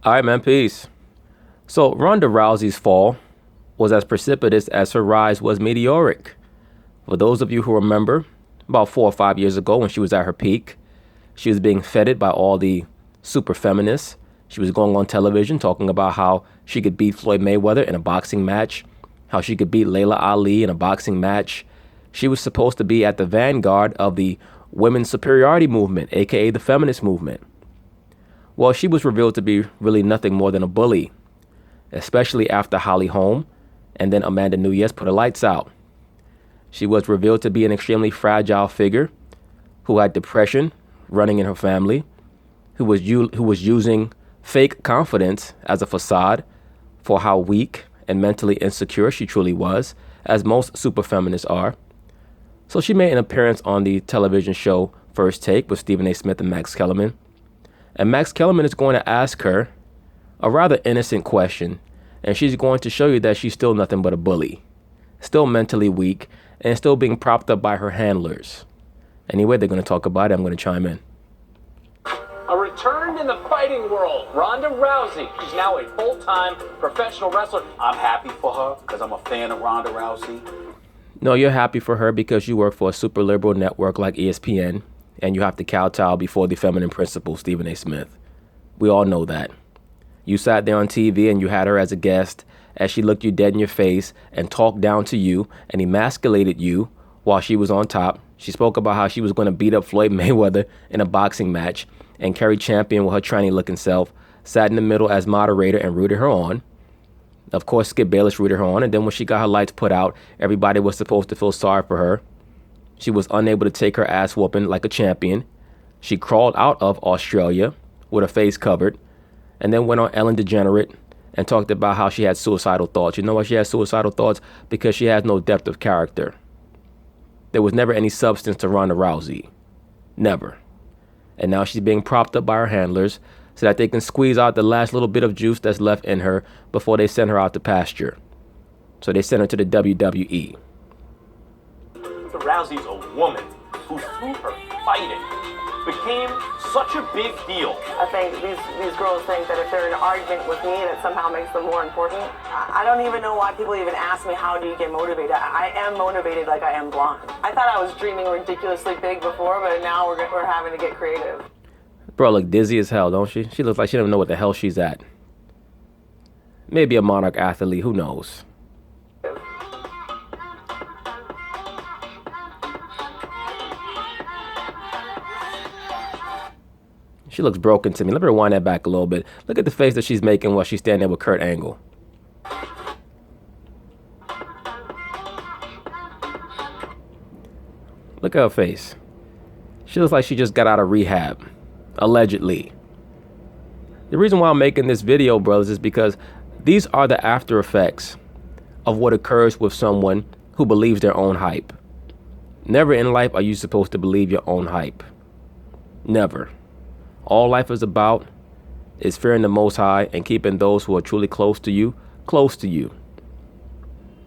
All right, man, peace. So, Ronda Rousey's fall was as precipitous as her rise was meteoric. For those of you who remember, about 4 or 5 years ago when she was at her peak, she was being feted by all the super feminists. She was going on television talking about how she could beat Floyd Mayweather in a boxing match, how she could beat Layla Ali in a boxing match. She was supposed to be at the vanguard of the women's superiority movement, aka the feminist movement. Well, she was revealed to be really nothing more than a bully, especially after Holly Holm and then Amanda Nunes put her lights out. She was revealed to be an extremely fragile figure who had depression running in her family, who was using fake confidence as a facade for how weak and mentally insecure she truly was, as most super feminists are. So she made an appearance on the television show First Take with Stephen A. Smith and Max Kellerman. And Max Kellerman is going to ask her a rather innocent question, and she's going to show you that she's still nothing but a bully, still mentally weak, and still being propped up by her handlers. Anyway, they're going to talk about it. I'm going to chime in. A return in the fighting world, Ronda Rousey. She's now a full-time professional wrestler. I'm happy for her because I'm a fan of Ronda Rousey. No, you're happy for her because you work for a super liberal network like ESPN, and you have to kowtow before the feminine principal, Stephen A. Smith. We all know that. You sat there on TV and you had her as a guest as she looked you dead in your face and talked down to you and emasculated you while she was on top. She spoke about how she was going to beat up Floyd Mayweather in a boxing match, and Kerry Champion, with her tranny-looking self, sat in the middle as moderator and rooted her on. Of course, Skip Bayless rooted her on, and then when she got her lights put out, everybody was supposed to feel sorry for her. She was unable to take her ass whooping like a champion. She crawled out of Australia with her face covered, and then went on Ellen DeGenerate and talked about how she had suicidal thoughts. You know why she had suicidal thoughts? Because she has no depth of character. There was never any substance to Ronda Rousey. Never. And now she's being propped up by her handlers so that they can squeeze out the last little bit of juice that's left in her before they send her out to pasture. So they send her to the WWE. Rousey's a woman who, through her fighting, became such a big deal. I think these girls think that if they're in an argument with me, that somehow makes them more important. I don't even know why people even ask me, how do you get motivated? I am motivated like I am blonde. I thought I was dreaming ridiculously big before, but now we're having to get creative. Bro, look dizzy as hell, don't she? She looks like she doesn't know what the hell she's at. Maybe a Monarch athlete, who knows? She looks broken to me. Let me rewind that back a little bit. Look at the face that she's making while she's standing there with Kurt Angle. Look at her face. She looks like she just got out of rehab. Allegedly. The reason why I'm making this video, brothers, is because these are the after effects of what occurs with someone who believes their own hype. Never in life are you supposed to believe your own hype. Never. All life is about is fearing the Most High and keeping those who are truly close to you.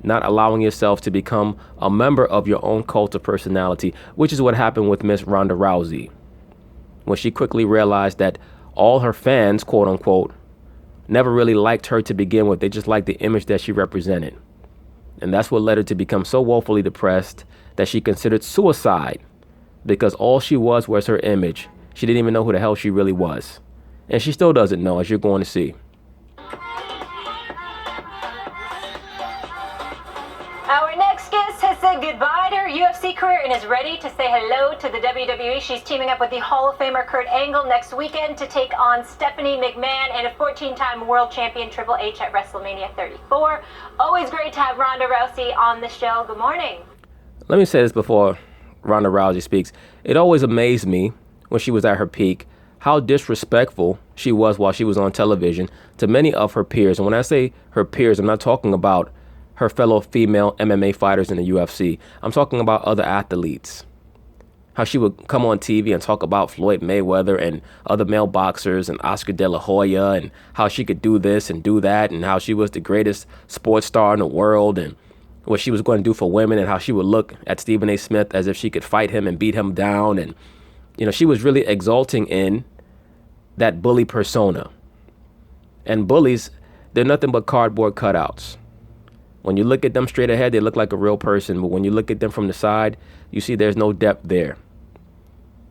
Not allowing yourself to become a member of your own cult of personality, which is what happened with Miss Ronda Rousey. When she quickly realized that all her fans, quote unquote, never really liked her to begin with. They just liked the image that she represented. And that's what led her to become so woefully depressed that she considered suicide, because all she was her image. She didn't even know who the hell she really was. And she still doesn't know, as you're going to see. Our next guest has said goodbye to her UFC career and is ready to say hello to the WWE. She's teaming up with the Hall of Famer Kurt Angle next weekend to take on Stephanie McMahon and a 14-time world champion Triple H at WrestleMania 34. Always great to have Ronda Rousey on the show. Good morning. Let me say this before Ronda Rousey speaks. It always amazed me when she was at her peak how disrespectful she was while she was on television to many of her peers. And when I say her peers, I'm not talking about her fellow female MMA fighters in the UFC. I'm talking about other athletes. How she would come on TV and talk about Floyd Mayweather and other male boxers and Oscar De La Hoya, and how she could do this and do that, and how she was the greatest sports star in the world, and what she was going to do for women, and how she would look at Stephen A. Smith as if she could fight him and beat him down. And, you know, she was really exulting in that bully persona. And bullies, they're nothing but cardboard cutouts. When you look at them straight ahead, they look like a real person. But when you look at them from the side, you see there's no depth there.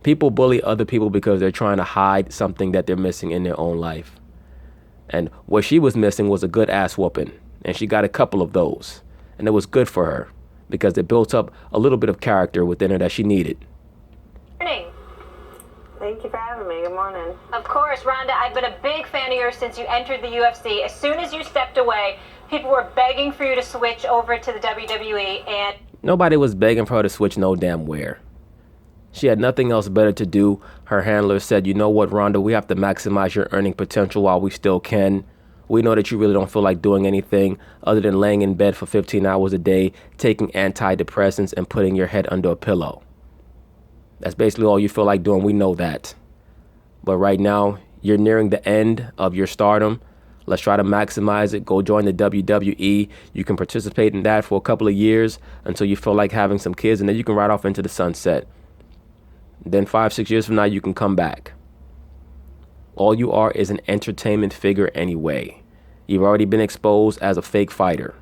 People bully other people because they're trying to hide something that they're missing in their own life. And what she was missing was a good ass whooping. And she got a couple of those. And it was good for her because it built up a little bit of character within her that she needed. Morning. Thank you for having me. Good morning. Of course, Ronda, I've been a big fan of yours since you entered the UFC. As soon as you stepped away, people were begging for you to switch over to the WWE, and Nobody was begging for her to switch no damn where. She had nothing else better to do. Her handler said, you know what, Ronda, we have to maximize your earning potential while we still can. We know that you really don't feel like doing anything other than laying in bed for 15 hours a day, taking antidepressants, and putting your head under a pillow. That's basically all you feel like doing. We know that. But right now, you're nearing the end of your stardom. Let's try to maximize it. Go join the WWE. You can participate in that for a couple of years until you feel like having some kids, and then you can ride off into the sunset. Then 5-6 years from now, you can come back. All you are is an entertainment figure anyway. You've already been exposed as a fake fighter.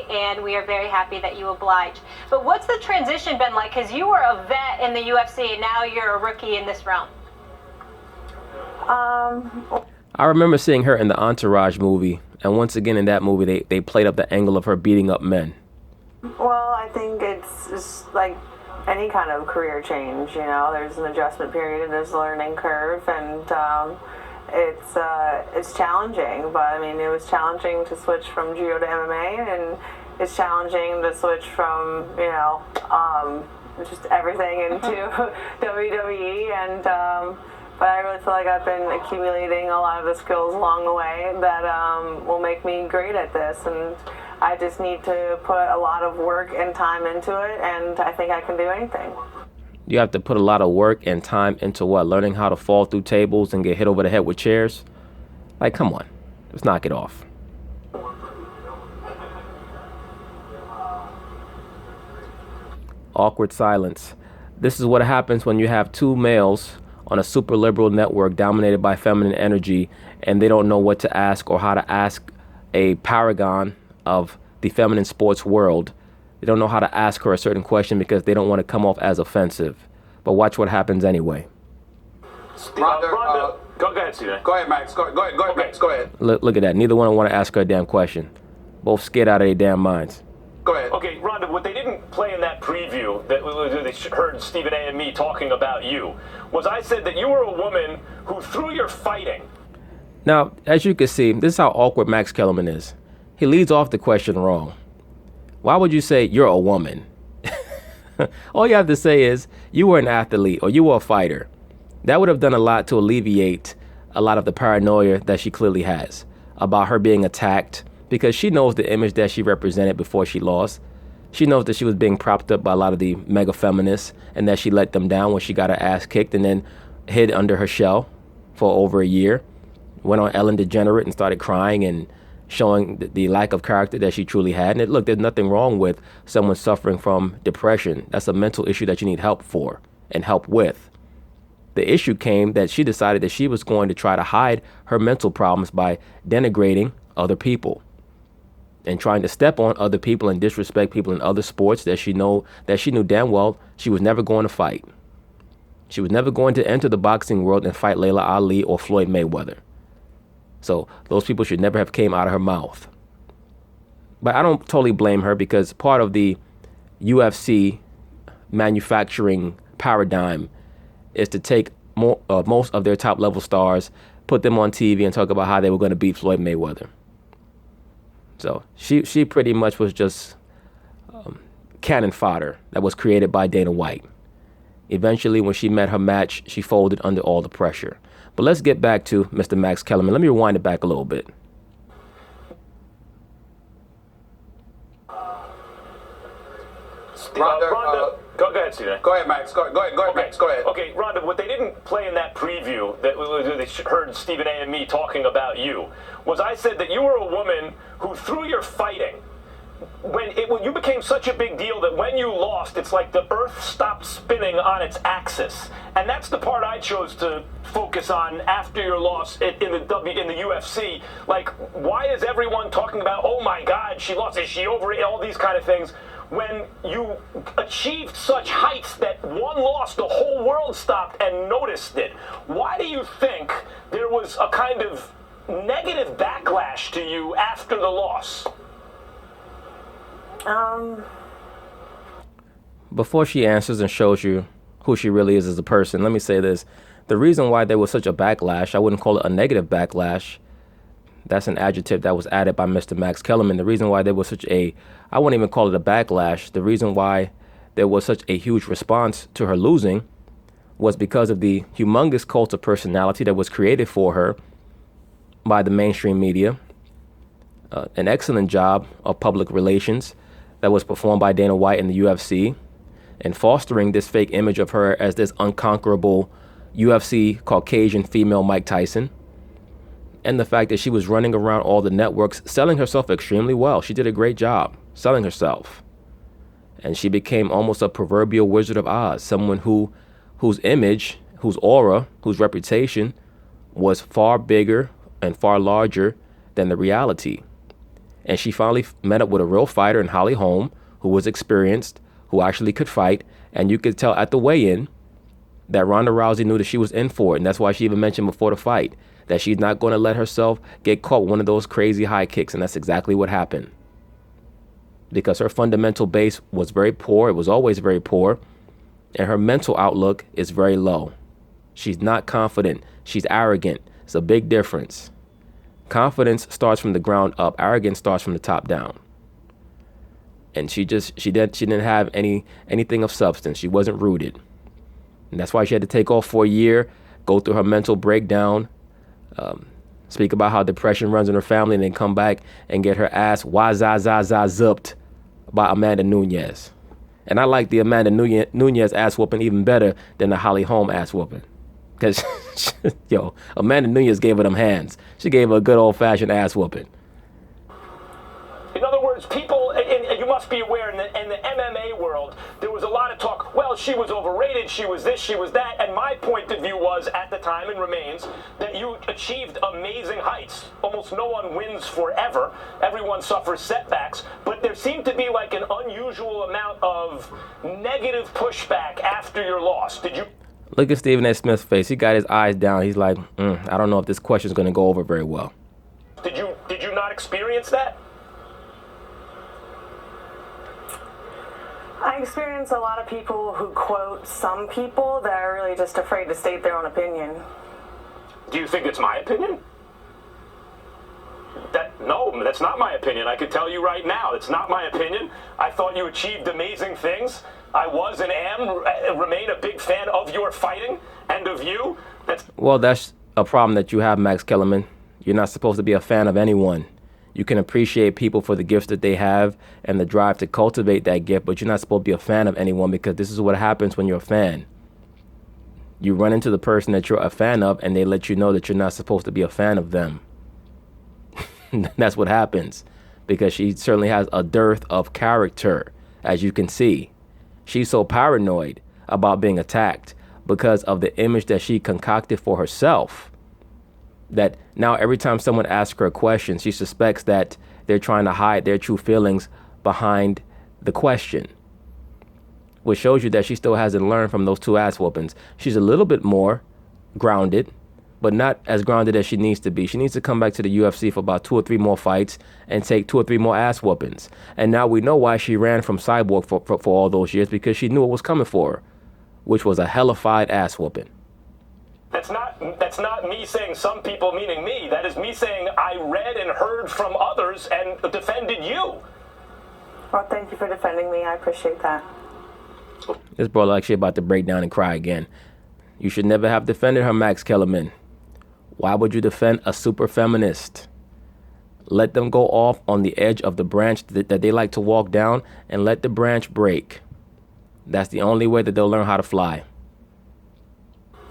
and we are very happy that you obliged. But what's the transition been like? Because you were a vet in the UFC, and now you're a rookie in this realm. I remember seeing her in the Entourage movie, and once again in that movie, they played up the angle of her beating up men. Well, I think it's just like any kind of career change, you know, there's an adjustment period and there's a learning curve, and it's challenging, but I mean, it was challenging to switch from judo to MMA, and it's challenging to switch from, you know, just everything into WWE, and but I really feel like I've been accumulating a lot of the skills along the way that will make me great at this, and I just need to put a lot of work and time into it, and I think I can do anything. You have to put a lot of work and time into what? Learning how to fall through tables and get hit over the head with chairs? Like, come on. Let's knock it off. Awkward silence. This is what happens when you have two males on a super liberal network dominated by feminine energy, and they don't know what to ask or how to ask a paragon of the feminine sports world. They don't know how to ask her a certain question because they don't want to come off as offensive. But watch what happens anyway. Ronda, go ahead, Steven. Go ahead, Max. Go ahead, Max. Go ahead. Look at that. Neither one want to ask her a damn question. Both scared out of their damn minds. Go ahead. Okay, Ronda, what they didn't play in that preview that they heard Stephen A. and me talking about you was I said that you were a woman who, through your fighting. Now, as you can see, this is how awkward Max Kellerman is. He leads off the question wrong. Why would you say you're a woman? All you have to say is you were an athlete or you were a fighter. That would have done a lot to alleviate a lot of the paranoia that she clearly has about her being attacked, because she knows the image that she represented before she lost. She knows that she was being propped up by a lot of the mega feminists and that she let them down when she got her ass kicked and then hid under her shell for over a year. Went on Ellen DeGenerate and started crying and showing the lack of character that she truly had. And look, there's nothing wrong with someone suffering from depression. That's a mental issue that you need help for and help with. The issue came that she decided that she was going to try to hide her mental problems by denigrating other people and trying to step on other people and disrespect people in other sports that she knew damn well she was never going to fight. She was never going to enter the boxing world and fight Layla Ali or Floyd Mayweather. So those people should never have came out of her mouth. But I don't totally blame her, because part of the UFC manufacturing paradigm is to take most of their top level stars, put them on TV and talk about how they were going to beat Floyd Mayweather. So she pretty much was just cannon fodder that was created by Dana White. Eventually, when she met her match, she folded under all the pressure. But let's get back to Mr. Max Kellerman. Let me rewind it back a little bit. Ronda, go ahead, Steven. Go ahead, Max. Go ahead, Max. Go ahead. Okay, Ronda, what they didn't play in that preview that they heard Stephen A. and me talking about you was I said that you were a woman who, through your fighting, when you became such a big deal that when you lost, it's like the earth stopped spinning on its axis. And that's the part I chose to focus on after your loss in the UFC. Like, why is everyone talking about, oh my God, she lost, is she over it, all these kind of things, when you achieved such heights that one loss, the whole world stopped and noticed it? Why do you think there was a kind of negative backlash to you after the loss? Before she answers and shows you who she really is as a person, let me say this. The reason why there was such a backlash, I wouldn't call it a negative backlash. That's an adjective that was added by Mr. Max Kellerman. The reason why there was I wouldn't even call it a backlash. The reason why there was such a huge response to her losing was because of the humongous cult of personality that was created for her by the mainstream media. An excellent job of public relations that was performed by Dana White and the UFC, and fostering this fake image of her as this unconquerable UFC Caucasian female Mike Tyson. And the fact that she was running around all the networks, selling herself extremely well. She did a great job selling herself. And she became almost a proverbial Wizard of Oz, someone whose image, whose aura, whose reputation was far bigger and far larger than the reality. And she finally met up with a real fighter in Holly Holm, who was experienced, who actually could fight. And you could tell at the weigh-in that Ronda Rousey knew that she was in for it. And that's why she even mentioned before the fight that she's not going to let herself get caught with one of those crazy high kicks. And that's exactly what happened. Because her fundamental base was very poor. It was always very poor. And her mental outlook is very low. She's not confident. She's arrogant. It's a big difference. Confidence starts from the ground up. Arrogance starts from the top down. And she didn't have anything of substance. She wasn't rooted. And that's why she had to take off for a year, go through her mental breakdown, speak about how depression runs in her family, and then come back and get her ass wah-za-za-za-zupped by Amanda Nunes. And I like the Amanda Nunes ass whooping even better than the Holly Holm ass whooping. Because, Amanda Nunes gave her them hands. She gave her a good old-fashioned ass whooping. In other words, people, and you must be aware, in the MMA world, there was a lot of talk, well, she was overrated, she was this, she was that, and my point of view was, at the time, and remains, that you achieved amazing heights. Almost no one wins forever. Everyone suffers setbacks, but there seemed to be like an unusual amount of negative pushback after your loss. Did you... Look at Stephen A. Smith's face. He got his eyes down. He's like, I don't know if this question is going to go over very well. Did you not experience that? I experience a lot of people who quote some people that are really just afraid to state their own opinion. Do you think it's my opinion? No, that's not my opinion. I can tell you right now, it's not my opinion. I thought you achieved amazing things. I was and remain a big fan of your fighting and of you. Well, that's a problem that you have, Max Kellerman. You're not supposed to be a fan of anyone. You can appreciate people for the gifts that they have and the drive to cultivate that gift, but you're not supposed to be a fan of anyone, because this is what happens when you're a fan. You run into the person that you're a fan of, and they let you know that you're not supposed to be a fan of them. That's what happens, because she certainly has a dearth of character, as you can see. She's so paranoid about being attacked because of the image that she concocted for herself, that now every time someone asks her a question, she suspects that they're trying to hide their true feelings behind the question, which shows you that she still hasn't learned from those two ass whoopings. She's a little bit more grounded, but not as grounded as she needs to be. She needs to come back to the UFC for about 2 or 3 more fights and take 2 or 3 more ass whoopings. And now we know why she ran from Cyborg for all those years, because she knew what was coming for her, which was a hellified ass whooping. That's not me saying some people, meaning me. That is me saying I read and heard from others and defended you. Well, thank you for defending me. I appreciate that. This brother actually about to break down and cry again. You should never have defended her, Max Kellerman. Why would you defend a super feminist? Let them go off on the edge of the branch that they like to walk down, and let the branch break. That's the only way that they'll learn how to fly.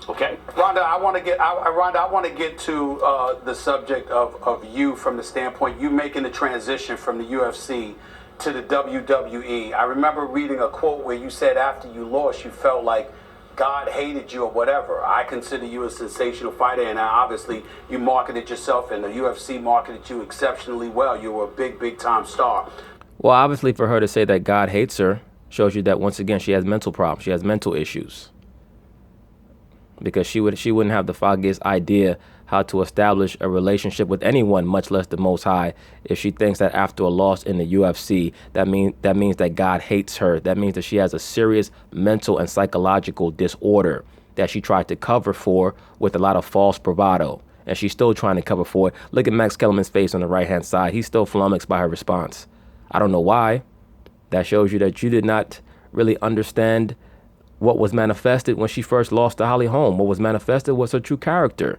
Okay. Ronda, I want to get to the subject of you from the standpoint you making the transition from the UFC to the WWE. I remember reading a quote where you said after you lost, you felt like God hated you or whatever. I consider you a sensational fighter, and obviously you marketed yourself, and the UFC marketed you exceptionally well. You were a big time star. Well, obviously for her to say that God hates her shows you that, once again, she has mental problems. She has mental issues. Because she wouldn't have the foggiest idea how to establish a relationship with anyone, much less the Most High, if she thinks that after a loss in the UFC, that means that God hates her. That means that she has a serious mental and psychological disorder that she tried to cover for with a lot of false bravado. And she's still trying to cover for it. Look at Max Kellerman's face on the right-hand side. He's still flummoxed by her response. I don't know why. That shows you that you did not really understand what was manifested when she first lost to Holly Holm. What was manifested was her true character,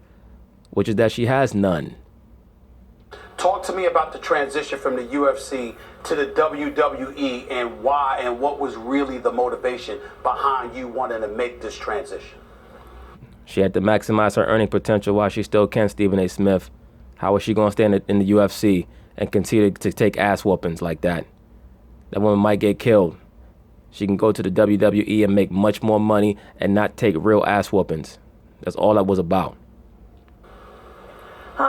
which is that she has none. Talk to me about the transition from the UFC to the WWE and why and what was really the motivation behind you wanting to make this transition. She had to maximize her earning potential while she still can, Stephen A. Smith. How is she going to stand in the UFC and continue to take ass whoopings like that? That woman might get killed. She can go to the WWE and make much more money and not take real ass whoopings. That's all that was about. Me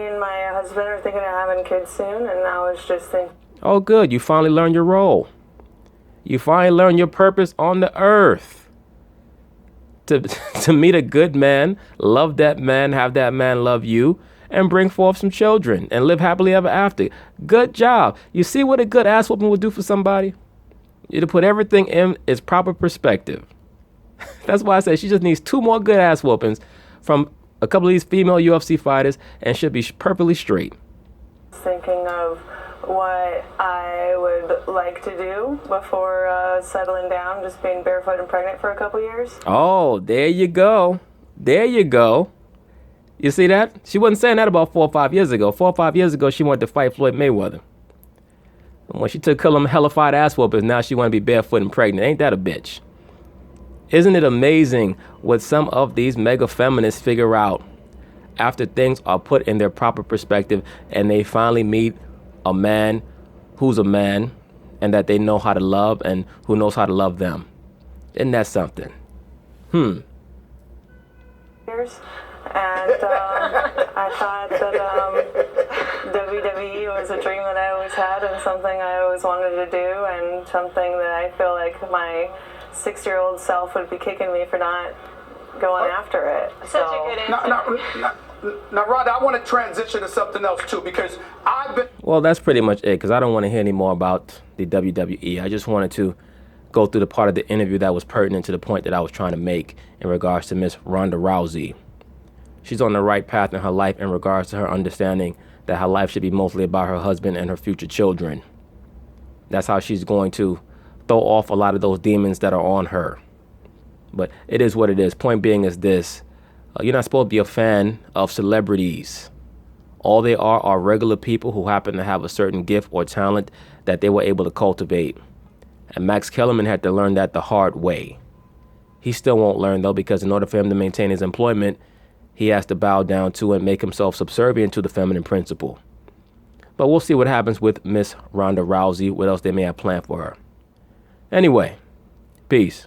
and my husband are thinking of having kids soon, and I was just thinking. Oh, good. You finally learned your role. You finally learned your purpose on the earth. To meet a good man, love that man, have that man love you, and bring forth some children and live happily ever after. Good job. You see what a good ass whooping would do for somebody? It'll put everything in its proper perspective. That's why I say she just needs 2 more good ass whoopings from a couple of these female UFC fighters and should be perfectly straight. Thinking of what I would like to do before settling down, just being barefoot and pregnant for a couple years. Oh, there you go. There you go. You see that? She wasn't saying that about 4 or 5 years ago. 4 or 5 years ago, she wanted to fight Floyd Mayweather. When she took them hellified ass whoopers, now she want to be barefoot and pregnant. Ain't that a bitch? Isn't it amazing what some of these mega feminists figure out after things are put in their proper perspective and they finally meet a man who's a man and that they know how to love and who knows how to love them? Isn't that something? Years. And I thought that WWE was a dream that I always had and something I always wanted to do and something that I feel like my 6-year-old self would be kicking me for not going after it. Such a good answer. Now, Ronda, I want to transition to something else too, because I've been. Well, that's pretty much it, because I don't want to hear any more about the WWE. I just wanted to go through the part of the interview that was pertinent to the point that I was trying to make in regards to Miss Ronda Rousey. She's on the right path in her life in regards to her understanding that her life should be mostly about her husband and her future children. That's how she's going to throw off a lot of those demons that are on her. But it is what it is. Point being is this. You're not supposed to be a fan of celebrities. All they are regular people who happen to have a certain gift or talent that they were able to cultivate. And Max Kellerman had to learn that the hard way. He still won't learn, though, because in order for him to maintain his employment, he has to bow down to and make himself subservient to the feminine principle. But we'll see what happens with Miss Ronda Rousey, what else they may have planned for her. Anyway, peace.